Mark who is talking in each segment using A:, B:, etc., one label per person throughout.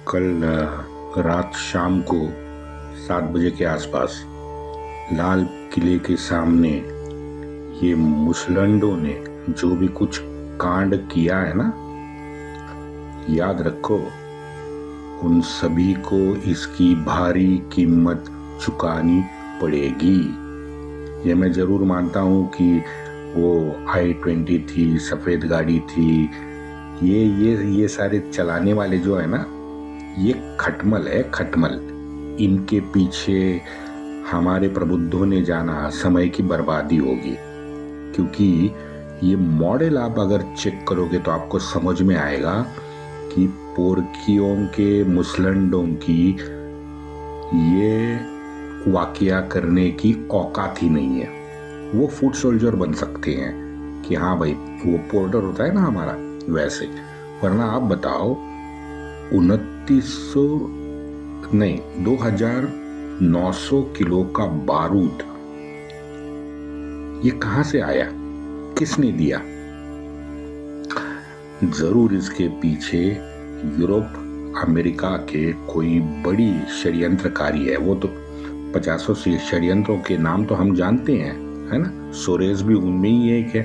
A: कल रात शाम को 7 बजे के आसपास लाल किले के सामने ये मुसलंडों ने जो भी कुछ कांड किया है ना, याद रखो उन सभी को इसकी भारी कीमत चुकानी पड़ेगी। ये मैं जरूर मानता हूँ कि वो i20 थी, सफेद गाड़ी थी, ये सारे चलाने वाले जो है ना, ये खटमल है, खटमल। इनके पीछे हमारे प्रबुद्धों ने जाना समय की बर्बादी होगी, क्योंकि ये मॉडल आप अगर चेक करोगे तो आपको समझ में आएगा कि पोर्कियों के मुसलंडों की ये वाकया करने की औकात ही नहीं है। वो फुट सोल्जर बन सकते हैं कि हाँ भाई, वो पोर्टर होता है ना हमारा, वैसे। वरना आप बताओ 2900 किलो का बारूद ये कहां से आया, किसने दिया? जरूर इसके पीछे यूरोप अमेरिका के कोई बड़ी षड्यंत्रकारी है। वो तो 50 षड्यंत्रों के नाम तो हम जानते हैं, है ना। सोरेस भी उनमें ही एक है।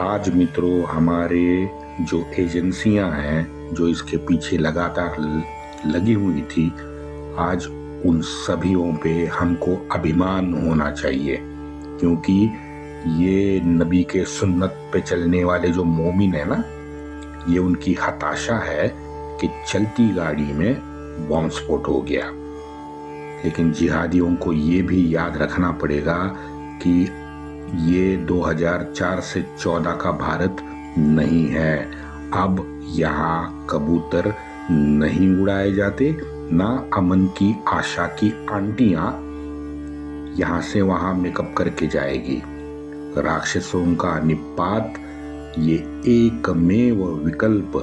A: आज मित्रों, हमारे जो एजेंसियां हैं जो इसके पीछे लगातार लगी हुई थी, आज उन सभीयों पे हमको अभिमान होना चाहिए, क्योंकि ये नबी के सुन्नत पे चलने वाले जो मोमिन है ना, ये उनकी हताशा है कि चलती गाड़ी में बॉम्ब स्फोट हो गया। लेकिन जिहादियों को ये भी याद रखना पड़ेगा कि ये 2004 से 14 का भारत नहीं है। अब यहाँ कबूतर नहीं उड़ाए जाते, ना अमन की आशा की आंटियां यहाँ से वहां मेकअप करके जाएगी। राक्षसों का निपात ये एकमेव विकल्प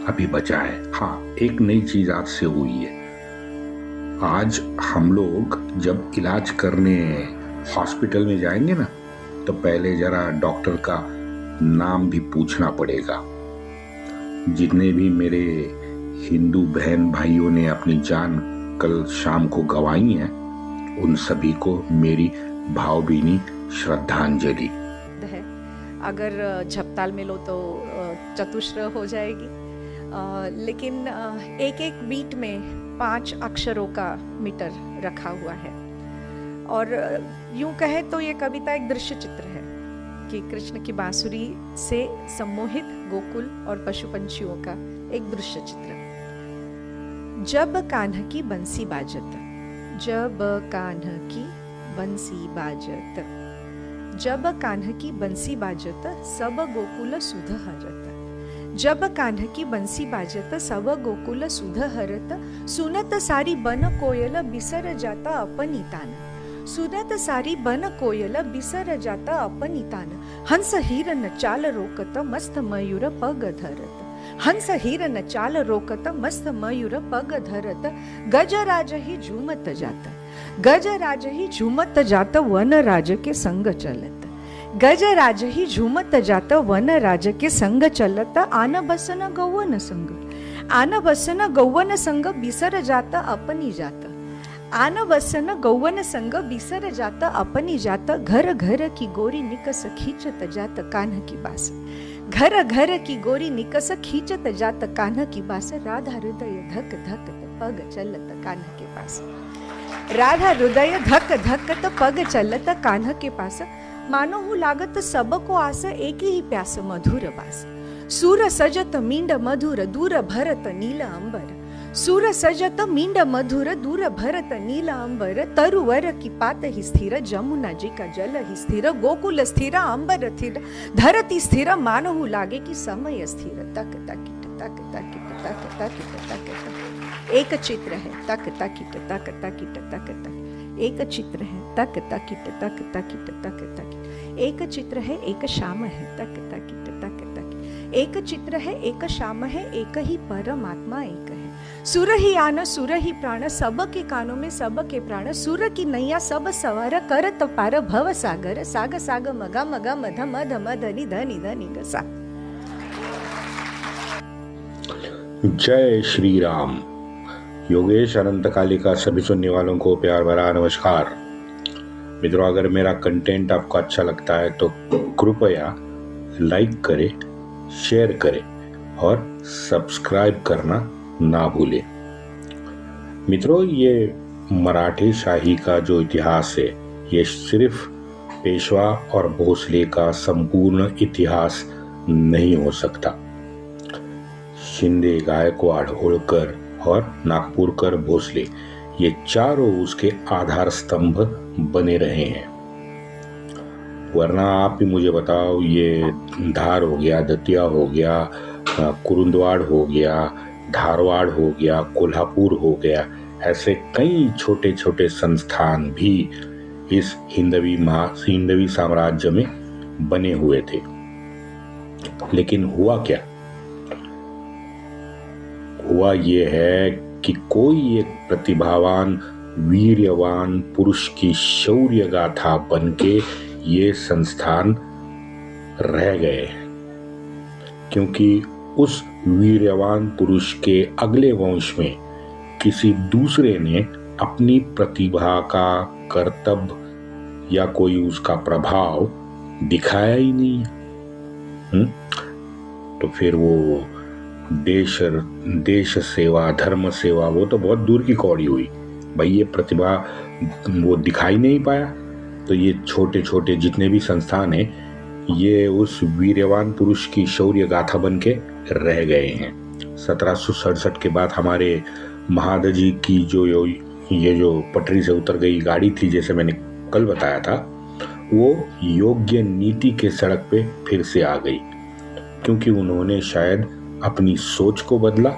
A: अभी बचा है। हाँ, एक नई चीज आज से हुई है। आज हम लोग जब इलाज करने हॉस्पिटल में जाएंगे ना, तो पहले जरा डॉक्टर का नाम भी पूछना पड़ेगा। जितने भी मेरे हिंदू बहन भाइयों ने अपनी जान कल शाम को गंवाई है, उन सभी को मेरी भावभीनी श्रद्धांजलि
B: है। अगर झपताल में लो तो चतुश्र हो जाएगी, लेकिन एक एक बीट में 5 अक्षरों का मीटर रखा हुआ है। और यूं कहे तो ये कविता एक दृश्य चित्र है कि कृष्ण की बांसुरी से सम्मोहित गोकुल और पशु पंछियों का एक दृश्य चित्र। जब कान्हा की बंसी बाजत, जब कान्हा की बंसी बाजत, जब कान्हा की बंसी बाजत, सब गोकुल सुध हरत। जब कान्हा की बंसी बाजत, सब गोकुल सुध हरत। सुनत सारी बन कोयल बिसर जाता अपनी तान। सुनत सारी बन कोयल बिसर जाता अपनी तान। हंस हिरन चाल रोकत, मस्त मयूर पग धरत। हंस हिरन चाल रोकत, मस्त मयूर पग धरत। गजराज ही झूमत जात, गजराज ही झूमत जात, वन राज के संग चलत। गजराज ही झूमत जात, वन राज के संग चलत। आन बसन गौवन संग, आन बसन गौवन संग बिसर जात अपनी जात। आन बसन गौवन संग बिसर जात अपनी जात। घर घर की गोरी निकस खींचत जात कान्हा की बास। घर घर की गोरी निकस खींचत जात कान्हा की बास। राधा हृदय धक धक पग चलत कान्हा के पास। राधा हृदय धक धक पग चलत कान्हा के पास। मानो हूँ लागत सबको आस, एक ही प्यास मधुर बास। सूर सजत मींड मधुर दूर भरत नील अंबर। सूर सजत मींड मधुर दूर भरत नील अंबर। तरुवर की पात ही स्थिर, जमुना जी का जल ही स्थिर। गोकुल स्थिर अंबर स्थिर, धरती स्थिर, मानो हूँ लागे कि समय स्थिर। तक तकिट तक तकिट तक तकिट तक तक। एक चित्र है, तक तकिट तक तकिट तक तक। एक चित्र है, तक तकिट तक तकिट तक तक। एक चित्र है, एक शाम है, तक तकिट तक तक। एक चित्र है, एक शाम है, एक ही परमात्मा एक है। सुर ही आन सुर ही प्राण, सब के कानों में सब के प्राण। सुर की नैया सब सवार, करत पार भव सागर। साग साग मगा मगा मध मध मधनि धनि धनि गसा।
A: जय श्री राम। योगेश अनंतकाली का सभी सुनने वालों को प्यार भरा नमस्कार। मित्रों, अगर मेरा कंटेंट आपको अच्छा लगता है तो कृपया लाइक करें, शेयर करें और सब्सक्राइब करना ना भूलें। मित्रों, ये मराठी शाही का जो इतिहास है, ये सिर्फ पेशवा और भोसले का संपूर्ण इतिहास नहीं हो सकता। शिंदे, गायकवाड़, होळकर और नागपुरकर, भोसले, ये चारों उसके आधार स्तंभ बने रहे हैं। वरना आप ही मुझे बताओ, ये धार हो गया, दतिया हो गया, कुरुंदवाड़ हो गया, धारवाड़ हो गया, कोल्हापुर हो गया, ऐसे कई छोटे छोटे संस्थान भी इस हिंदवी साम्राज्य में बने हुए थे। लेकिन हुआ क्या? हुआ ये है कि कोई एक प्रतिभावान, वीर्यवान पुरुष की शौर्य गाथा बनके ये संस्थान रह गए, क्योंकि उस वीर्यवान पुरुष के अगले वंश में किसी दूसरे ने अपनी प्रतिभा का कर्तव्य या कोई उसका प्रभाव दिखाया ही नहीं। तो फिर वो देश सेवा, धर्म सेवा, वो तो बहुत दूर की कौड़ी हुई भाई। ये प्रतिभा वो दिखाई नहीं पाया, तो ये छोटे छोटे जितने भी संस्थान हैं, ये उस वीर्यवान पुरुष की शौर्य गाथा बन के रह गए हैं। 1767 के बाद हमारे महादजी की जो पटरी से उतर गई गाड़ी थी, जैसे मैंने कल बताया था, वो योग्य नीति के सड़क पे फिर से आ गई, क्योंकि उन्होंने शायद अपनी सोच को बदला,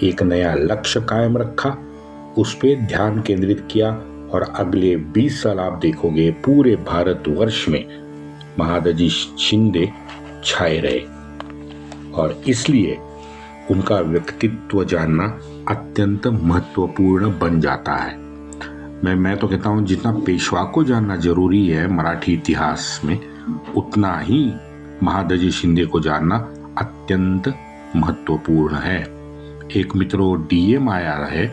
A: एक नया लक्ष्य कायम रखा, उस पे ध्यान केंद्रित किया, और अगले 20 साल आप देखोगे पूरे भारतवर्ष में महादजी शिंदे छाए रहे। और इसलिए उनका व्यक्तित्व जानना अत्यंत महत्वपूर्ण बन जाता है। मैं तो कहता हूँ, जितना पेशवा को जानना जरूरी है मराठी इतिहास में, उतना ही महादजी शिंदे को जानना अत्यंत महत्वपूर्ण है। एक मित्रों डीएम आया है,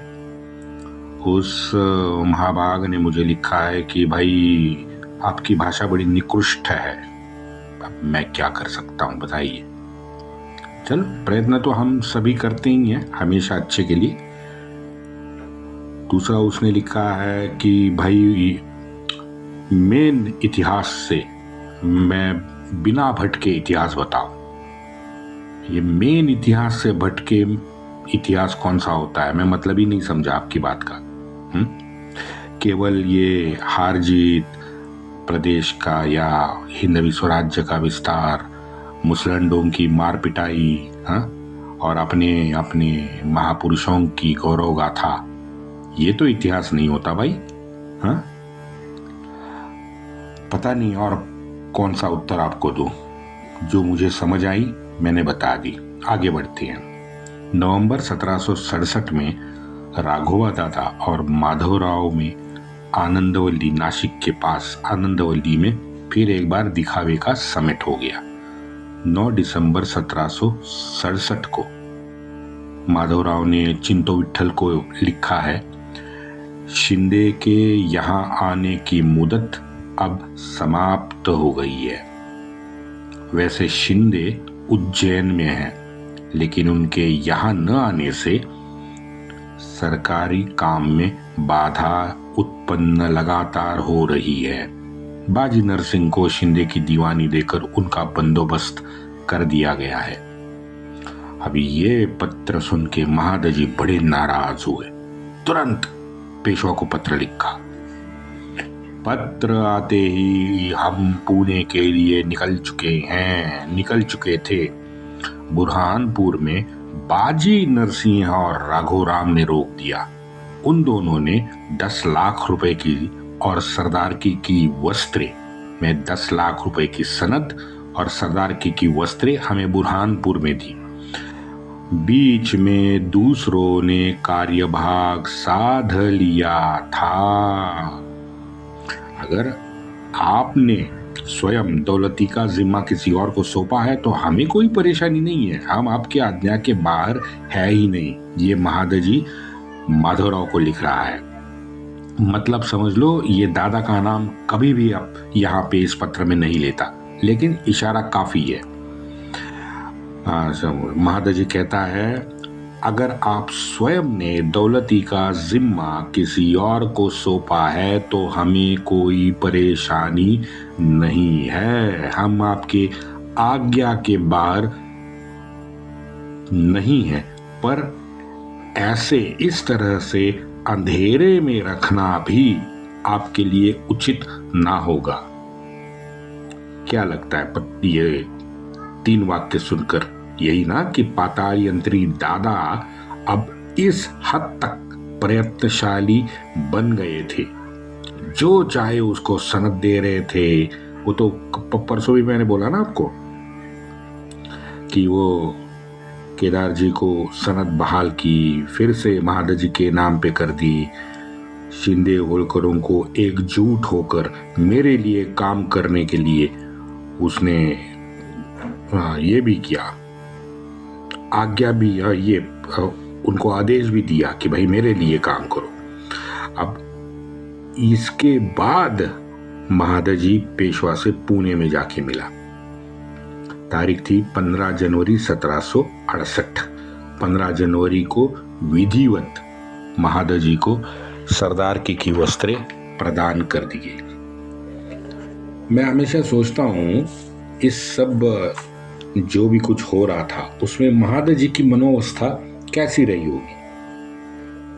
A: उस महाभाग ने मुझे लिखा है कि भाई आपकी भाषा बड़ी निकृष्ट है। अब मैं क्या कर सकता हूँ बताइए। चल, प्रयत्न तो हम सभी करते ही हैं हमेशा अच्छे के लिए। दूसरा उसने लिखा है कि भाई मेन इतिहास से मैं बिना भटके इतिहास बताऊं। ये मेन इतिहास से भटके इतिहास कौन सा होता है? मैं मतलब ही नहीं समझा आपकी बात का। केवल ये हार जीत, प्रदेश का या हिंदवी स्वराज्य का विस्तार, मुसलंडों की मार पिटाई, और अपने अपने महापुरुषों की गौरव गाथा, ये तो इतिहास नहीं होता भाई। पता नहीं और कौन सा उत्तर आपको दूं। जो मुझे समझ आई मैंने बता दी। आगे बढ़ते हैं। नवंबर 1767 में राघोबा दादा और माधवराव में आनंदवल्ली, नासिक के पास आनंदवल्ली में फिर एक बार दिखावे का समिट हो गया। 9 दिसंबर 1767 को माधवराव ने चिंतो विठल को लिखा है, शिंदे के यहाँ आने की मुदत अब समाप्त हो गई है। वैसे शिंदे उज्जैन में है, लेकिन उनके यहाँ न आने से सरकारी काम में बाधा उत्पन्न लगातार हो रही है। बाजी नरसिंह को शिंदे की दीवानी देकर उनका बंदोबस्त कर दिया गया है। अभी ये पत्र सुन के महादजी बड़े नाराज हुए। तुरंत पेशवा को पत्र लिखा। पत्र आते ही हम पुणे के लिए निकल चुके थे। बुरहानपुर में बाजी नरसिंह और राघोराम ने रोक दिया। उन दोनों ने 10 लाख रुपए की और सरदार की वस्त्रें में 10 लाख रुपए की सनद और सरदार की वस्त्रें हमें बुरहानपुर में दी। बीच में दूसरों ने कार्यभाग साध लिया था। अगर आपने स्वयं दौलती का जिम्मा किसी और को सौंपा है तो हमें कोई परेशानी नहीं है, हम आपके आज्ञा के बाहर है ही नहीं। ये महादजी माधवराव को लिख रहा है। मतलब समझ लो, ये दादा का नाम कभी भी अब यहाँ पे इस पत्र में नहीं लेता, लेकिन इशारा काफी है। महादजी कहता है, अगर आप स्वयं ने दौलती का जिम्मा किसी और को सौंपा है तो हमें कोई परेशानी नहीं है, हम आपके आज्ञा के बाहर नहीं है, पर ऐसे इस तरह से अंधेरे में रखना भी आपके लिए उचित ना होगा। क्या लगता है ये 3 वाक्य सुनकर? यही ना कि पाताल यंत्री दादा अब इस हद तक प्रयत्नशाली बन गए थे, जो चाहे उसको सनद दे रहे थे। वो तो परसों भी मैंने बोला ना आपको कि वो केदार जी को सनद बहाल की, फिर से महादजी के नाम पे कर दी। शिंदे होलकरों को एकजुट होकर मेरे लिए काम करने के लिए उसने ये भी किया, आज्ञा भी, ये उनको आदेश भी दिया कि भाई मेरे लिए काम करो। अब इसके बाद महादजी पेशवा से पुणे में जाके मिला। तारीख थी 15 जनवरी 1768। 15 जनवरी को विधिवत महादजी को सरदार की वस्त्रें प्रदान कर दी गई। मैं हमेशा सोचता हूँ इस सब जो भी कुछ हो रहा था उसमें महादजी की मनोवस्था कैसी रही होगी।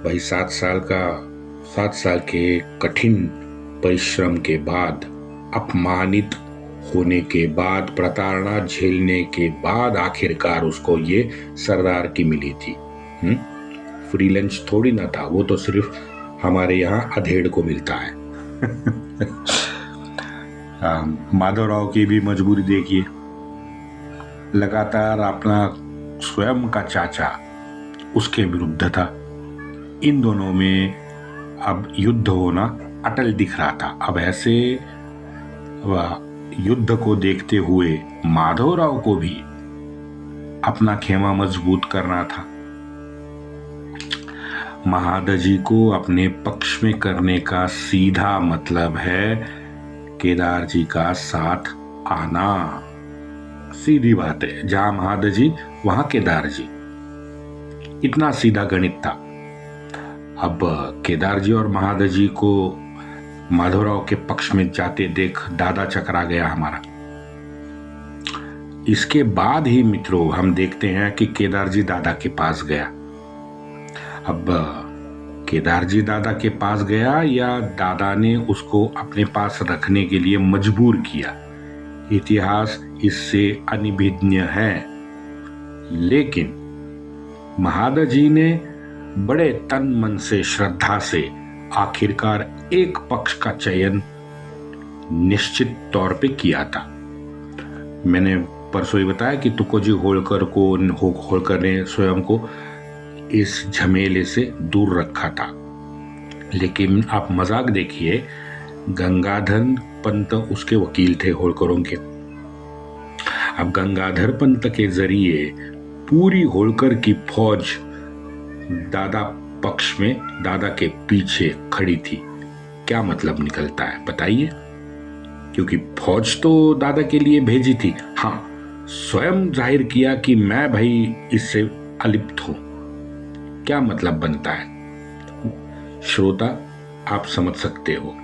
A: भाई 7 साल के कठिन परिश्रम के बाद, अपमानित होने के बाद, प्रताड़ना झेलने के बाद आखिरकार उसको ये सरदार की मिली थी। फ्री लंच थोड़ी ना था, वो तो सिर्फ हमारे यहाँ अधेड़ को मिलता है। माधवराव की भी मजबूरी देखिए, लगातार अपना स्वयं का चाचा उसके विरुद्ध था। इन दोनों में अब युद्ध होना अटल दिख रहा था। अब ऐसे युद्ध को देखते हुए माधवराव को भी अपना खेमा मजबूत करना था। महादजी को अपने पक्ष में करने का सीधा मतलब है केदार जी का साथ आना। सीधी बात है, जहां महादजी वहां केदार जी, इतना सीधा गणित था। अब केदार जी और महादजी को माधवराव के पक्ष में जाते देख दादा चकरा गया हमारा। इसके बाद ही मित्रों हम देखते हैं कि केदार जी दादा के पास गया। अब केदार जी दादा के पास गया या दादा ने उसको अपने पास रखने के लिए मजबूर किया, इतिहास इससे अनिभिज्ञ है। लेकिन महादजी ने बड़े तन मन से, श्रद्धा से आखिरकार एक पक्ष का चयन निश्चित तौर पे किया था। मैंने परसों ही बताया कि तुकोजी होलकर ने स्वयं को इस झमेले से दूर रखा था। लेकिन आप मजाक देखिए, गंगाधर पंत उसके वकील थे होलकरों के। अब गंगाधर पंत के जरिए पूरी होलकर की फौज दादा पक्ष में, दादा के पीछे खड़ी थी। क्या मतलब निकलता है बताइए? क्योंकि फौज तो दादा के लिए भेजी थी, हाँ, स्वयं जाहिर किया कि मैं भाई इससे अलिप्त हूं। क्या मतलब बनता है? श्रोता आप समझ सकते हो।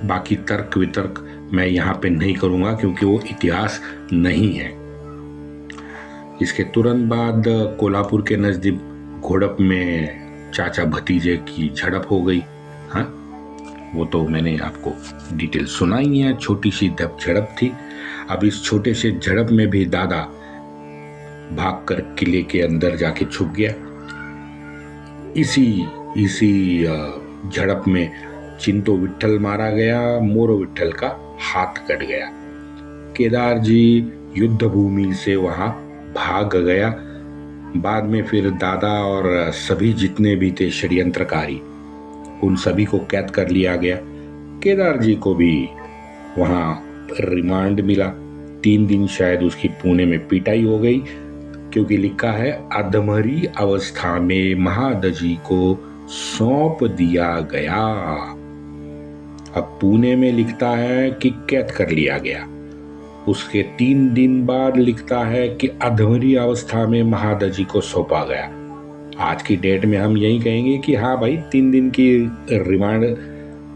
A: बाकी तर्क वितर्क मैं यहाँ पे नहीं करूंगा क्योंकि वो इतिहास नहीं है। इसके तुरंत बाद कोल्हापुर के नजदीक घोड़प में चाचा भतीजे की झड़प हो गई। हाँ, वो तो मैंने आपको डिटेल सुनाई है। छोटी सी झड़प थी। अब इस छोटे से झड़प में भी दादा भागकर किले के अंदर जाके छुप गया। इसी झड़प में चिंतो विट्ठल मारा गया, मोरो विट्ठल का हाथ कट गया। केदार जी युद्ध भूमि से वहां भाग गया। बाद में फिर दादा और सभी जितने भी थे षड्यंत्रकारी, उन सभी को कैद कर लिया गया। केदार जी को भी वहां रिमांड मिला। 3 दिन शायद उसकी पुणे में पिटाई हो गई, क्योंकि लिखा है अधमरी अवस्था में महादजी को सौंप दिया गया। अब पुणे में लिखता है कि कैद कर लिया गया। उसके 3 दिन बाद लिखता है कि अधमरी अवस्था में महादजी को सौंपा गया। आज की डेट में हम यही कहेंगे कि हाँ भाई, 3 दिन की रिमांड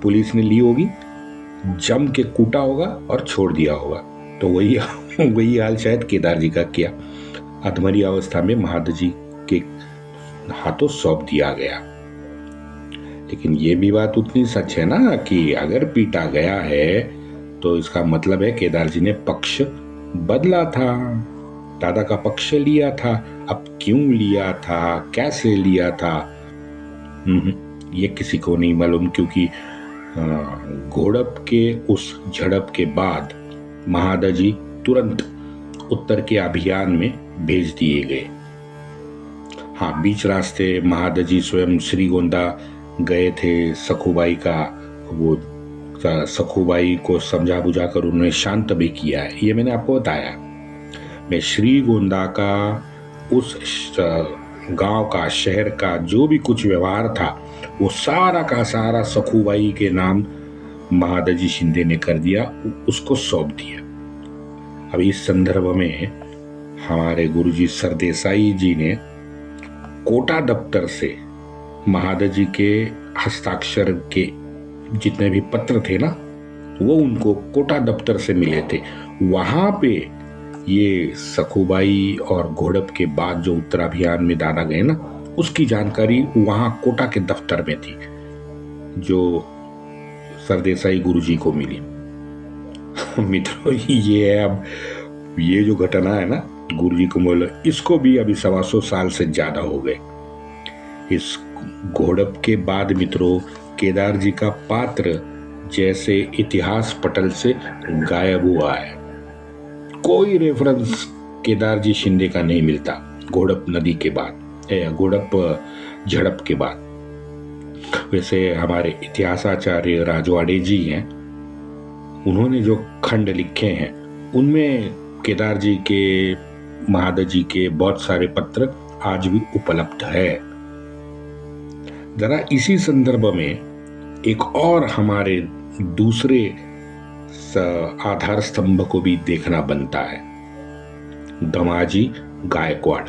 A: पुलिस ने ली होगी, जम के कूटा होगा और छोड़ दिया होगा। तो वही हाल शायद केदार जी का किया। अधमरी अवस्था में महादजी के हाथों सौंप दिया गया। लेकिन ये भी बात उतनी सच है ना कि अगर पीटा गया है तो इसका मतलब है केदार जी ने पक्ष बदला था, दादा का पक्ष लिया था। अब क्यों लिया था, कैसे लिया था, ये किसी को नहीं मालूम, क्योंकि घोड़प के उस झड़प के बाद महादजी तुरंत उत्तर के अभियान में भेज दिए गए। हाँ, बीच रास्ते महादजी स्वयं श्रीगोंदा गए थे। सखुबाई का वो सखुबाई को समझा बुझा कर उन्होंने शांत भी किया है, ये मैंने आपको बताया। मैं श्रीगोंदा का उस गांव का, शहर का जो भी कुछ व्यवहार था वो सारा का सारा सखुबाई के नाम महादजी शिंदे ने कर दिया, उसको सौंप दिया। अब इस संदर्भ में हमारे गुरुजी सरदेसाई जी ने कोटा दफ्तर से महादजी के हस्ताक्षर के जितने भी पत्र थे ना, वो उनको कोटा दफ्तर से मिले थे। वहां पे ये सखुबाई और घोड़प के बाद जो उत्तराभियान में दादा गए ना, उसकी जानकारी वहां कोटा के दफ्तर में थी, जो सरदेसाई गुरुजी को मिली। मित्रों, ये है अब ये जो घटना है ना गुरुजी को बोला, इसको भी अभी 125 साल से ज्यादा हो गए। इस घोड़प के बाद मित्रों केदार जी का पात्र जैसे इतिहास पटल से गायब हुआ है। कोई रेफरेंस केदार जी शिंदे का नहीं मिलता घोड़प नदी के बाद, घोड़प झड़प के बाद। वैसे हमारे इतिहासाचार्य राजवाड़े जी हैं, उन्होंने जो खंड लिखे हैं उनमें केदार जी के, महादजी के बहुत सारे पत्र आज भी उपलब्ध है। जरा इसी संदर्भ में एक और हमारे दूसरे आधार स्तंभ को भी देखना बनता है, दमाजी गायकवाड़।